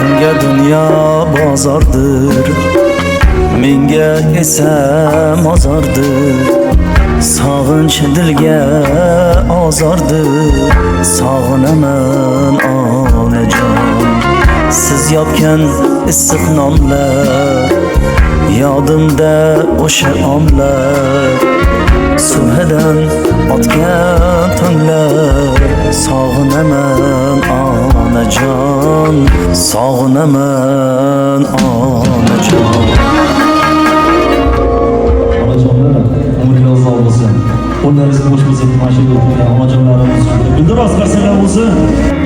Kimga dunyo bozordir, menga esa mozordir. Sog'inch dilga ozordir, sog'inaman onajon. Siz yopgan issiq nonlar, yodimda o'sha onlar. Subhidan otgan tonglar, sog'inaman onajon, sog'inaman onajon. Onajonlar, umringiz uzoq bo'lsin. Qo'llaringiz bo'sh bo'lsin, tomosha qilgan onajonlarimiz uchun. Iltimos, qarsalar bo'lsin.